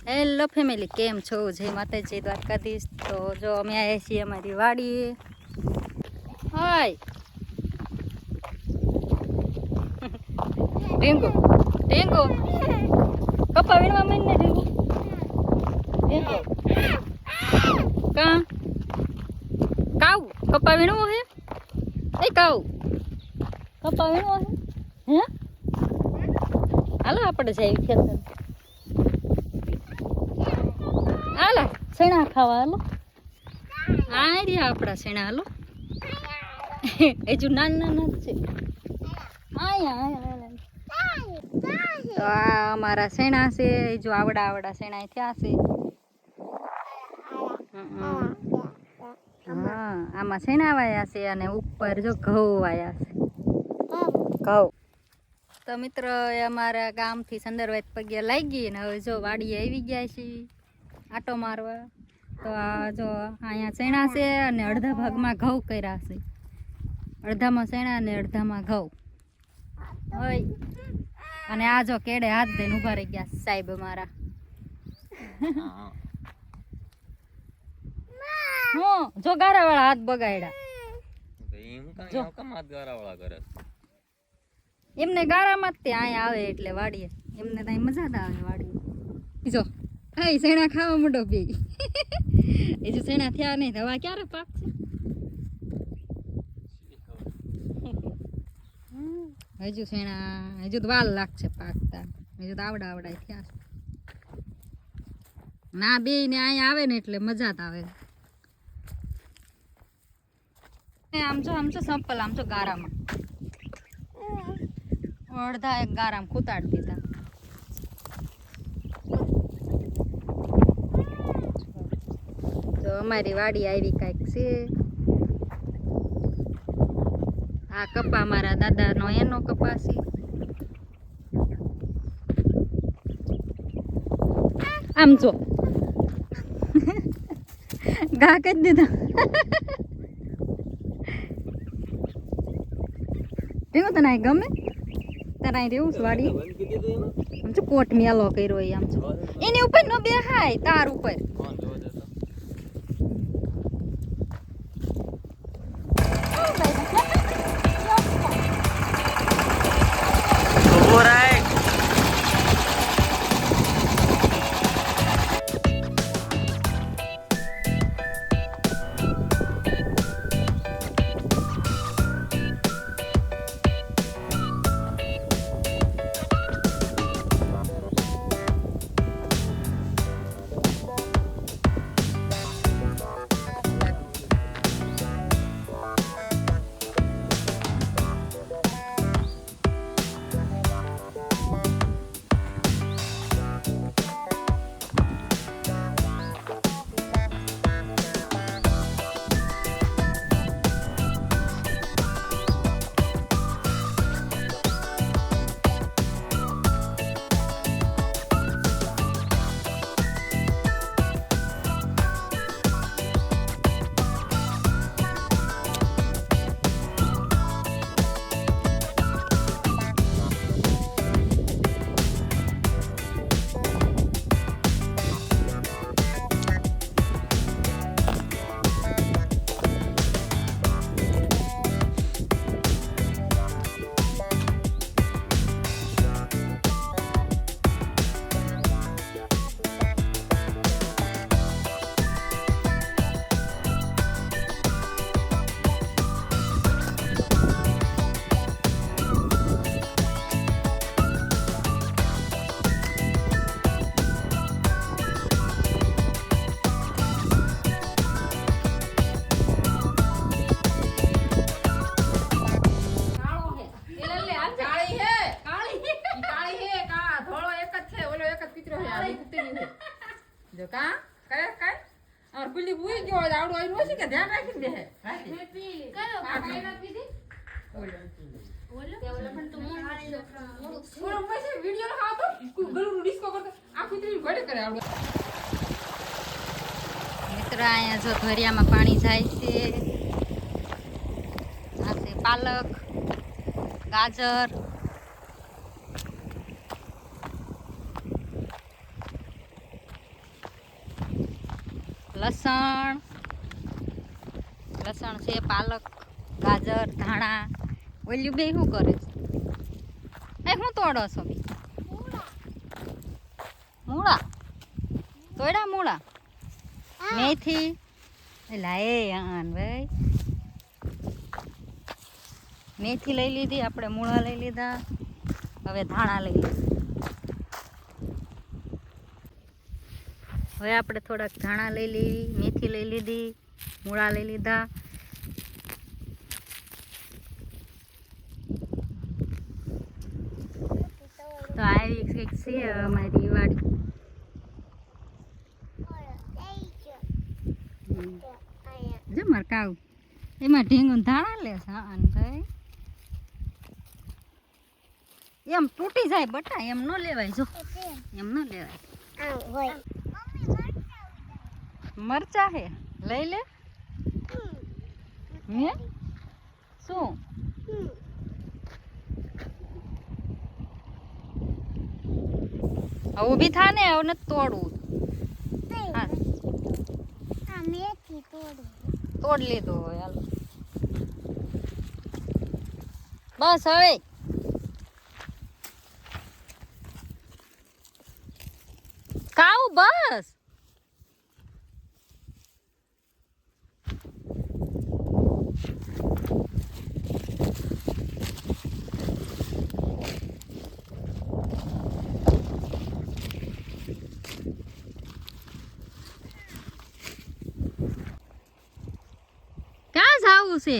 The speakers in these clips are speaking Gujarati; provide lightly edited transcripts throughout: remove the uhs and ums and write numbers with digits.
હેલો ફેમિલી, કેમ છો? જય માતાજી, દ્વારકાધીશ. તો જો અમે આવ્યા છીએ અમારી વાડીએ. હાય ઢીંગો ઢીંગો કપા વીણવા મહિને ઢીંગો ઢીંગો કા કાવ કપા વીણવો હે? એ કાવ કપા વીણવો હે? હે હાલો આપણે જઈએ ખેતર. હાલો શેણા ખાવા હાલો. આ રહ્યા આપણા શેણા હાલો. હજુ નાના નાના છે. તો આ અમારા શેણા છે. જો આવડા આવડા શેણા થયા છે. હા આમાં શેણા વાયા છે અને ઉપર જો ઘઉં વાયા છે. ઘઉં તો મિત્ર અમારા ગામથી સંદરવાત પગ્યા લાગી ને હવે જો વાડીએ આવી ગયા છીએ આટો મારવા. તો આ જો અહીંયા શેણા છે અને અડધા ભાગમાં ઘઉં કર્યા છે. અડધામાં શેણા અને અડધામાં ઘઉં હોય. અને આ જો કેડે હાથ દઈને ઉભા રહી ગયા સાહેબ અમારા. હું જો ગારા વાળા હાથ બગાડ્યા. એમને ગારામાં જ તે અહીંયા આવે એટલે વાડીએ એમને ત્યાં મજા જ આવે વાડીએ. જો હા શેણા ખાવા માંડો બે. એ જો શેણા થયા નહીં હવા ક્યારે પાકશે? હજુ શેણા હજુ તો વાલ લાગશે પાકતા. હજુ તો આવડા આવડા થયા છે. ના બે ને અહીંયા આવે ને એટલે મજા જ આવે. આમ જો સંપલ આમ જો ગારામાં અડધા એક ગારામાં ખૂતાડી દીધા. તો અમારી વાડી આવી કાંઈક છે. આ કપા મારા દાદાનો એનો કપા છે. આમ જો ઘા કરી દીધા. ઢીંગો તને અહીં ગમે? તને અહીં રહેવું વાડી? આમ જો કોટ મેલો કર્યો હોય આમ જો. એની ઉપર નો બેહાય તાર ઉપર. જો કા કરે કાઈ और पुली बुई गयो आवડો આઈ નો છે કે ધ્યાન રાખીને દે હે કયો કાઈ ના પીધી ઓલો પણ તો મોડો પછી વિડિયો ન ખાતો ગળું ડિસ્કો કરતો આ કુતરી ભડે કરે આવડો. મિત્ર આયા જો ધરિયામાં પાણી જાય છે. આ છે પાલક, ગાજર, લસણ છે, પાલક, ગાજર, ધાણા. ઓલ્યું બે શું કરે છે? એ શું તોડો છો બી? મૂળા તોડ્યા મૂળા, મેથી. એલા એ આન ભાઈ, મેથી લઈ લીધી આપણે, મૂળા લઈ લીધા, હવે ધાણા લઈ લીધા. હવે આપણે થોડાક ધાણા લઈ લીધી, મેથી લઈ લીધી, મૂળા લઈ લીધા. તો આવી કંઈક છે અમારી વાડી. જો મારે કાવ એમાં ઢીંગું ધાણા લે છે. હા ભાઈ, એમ તૂટી જાય બટા, એમ ન લેવાય. જો એમ ન લેવાય. મરચા હે, લઈ લે. હે શું? હવે ઊભી થા ને, હવે નથી તોડવું. હા તોડ લીધો હોય. હાલો બસ હવે. કાવ બસ. ક્યાં જાવું છે?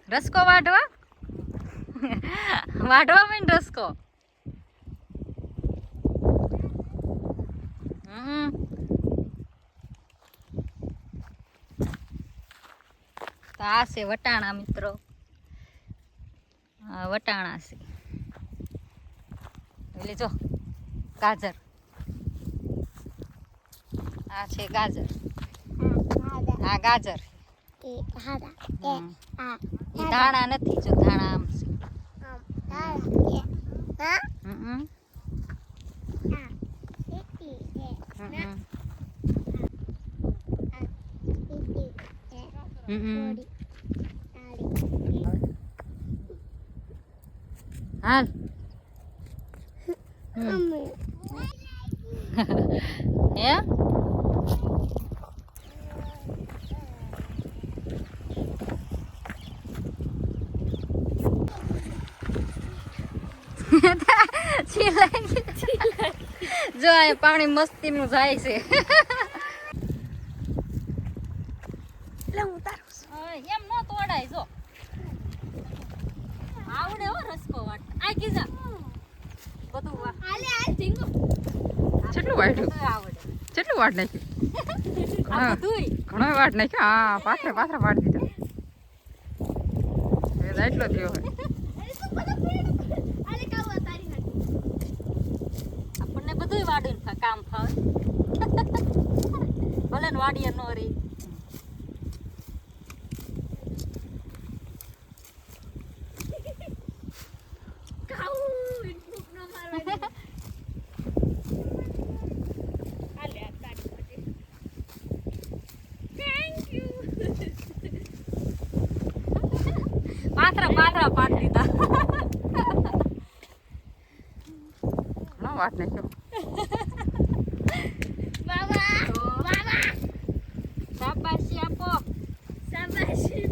રસકો વાઢવા? વાઢવા માં રસકો. તો આ છે વટાણા મિત્રો. વટાણા છે. એટલે જો ગાજર, આ છે ગાજર. આ ગાજર. ધાણા નથી. જો ધાણા આમ છે. હાલ. હે જો આ પાણી મસ્તી નું જાય છે. એમ ન તોડાય. જો આવડે હો રસકો વાટ. આ કીધા બધું કેટલું વાટ્યું? આવડે. કેટલું વાટ નાખ્યું? ઘણો વાટ નાખ્યો. હા પાથરે વાટ દીધો. એટલો થયો હોય. આપણને બધું વાડું કામ ફાવે. ભલે ને વાડીએ ન રહી. પાથરા પાડી દીધા. ઘણો વાટ નાખ્યો. શાબાશી આપો. શાબાશી.